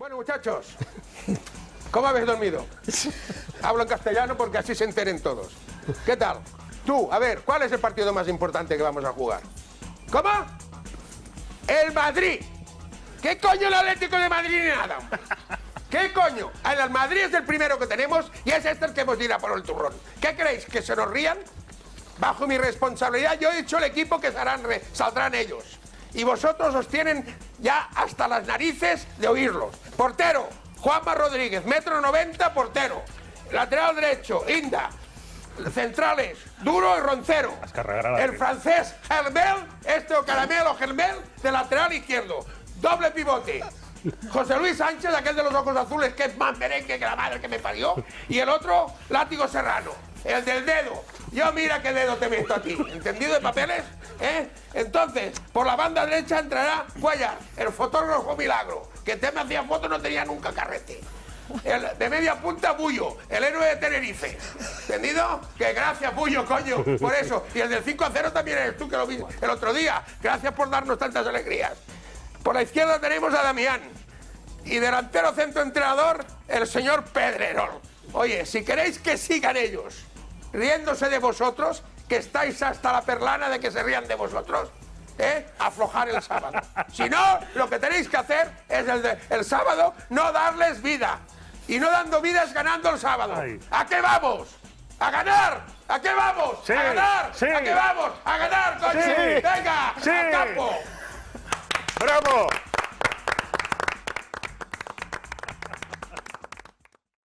Bueno, muchachos, ¿cómo habéis dormido? Hablo en castellano porque así se enteren todos. ¿Qué tal? Tú, a ver, ¿cuál es el partido más importante que vamos a jugar? ¿Cómo? ¡El Madrid! ¿Qué coño el Atlético de Madrid ni nada? ¿Qué coño? El Madrid es el primero que tenemos y es este el que hemos de ir a por el turrón. ¿Qué creéis? ¿Que se nos rían? Bajo mi responsabilidad yo he dicho el equipo que saldrán ellos. Y vosotros os tienen ya hasta las narices de oírlos. Portero, Juanma Rodríguez, 1,90 m, portero. Lateral derecho, Inda. Centrales, Duro y Roncero. El francés, Hermel, o Caramelo Hermel, de lateral izquierdo. Doble pivote. José Luis Sánchez, aquel de los ojos azules, que es más merengue que la madre que me parió. Y el otro, Látigo Serrano, el del dedo. Yo mira qué dedo te meto a ti. ¿Entendido de papeles? Entonces, por la banda derecha entrará Cuellar, el fotógrafo milagro, que te me hacía fotos, no tenía nunca carrete. El de media punta, Bullo, el héroe de Tenerife. ¿Entendido? Que gracias, Bullo, coño, por eso. Y el del 5-0 también eres tú, que lo vi el otro día. Gracias por darnos tantas alegrías. Por la izquierda tenemos a Damián. Y delantero centro entrenador, el señor Pedrerol. Oye, si queréis que sigan ellos riéndose de vosotros, que estáis hasta la perlana de que se rían de vosotros, aflojar el sábado. Si no, lo que tenéis que hacer es el sábado no darles vida. Y no dando vidas ganando el sábado. Ay. ¿A qué vamos? ¡A ganar! ¿A qué vamos? Sí, ¡A ganar! sí. ¿A qué vamos? ¡A ganar, coño! Sí, ¡Venga! sí. ¡Al campo! ¡Bravo!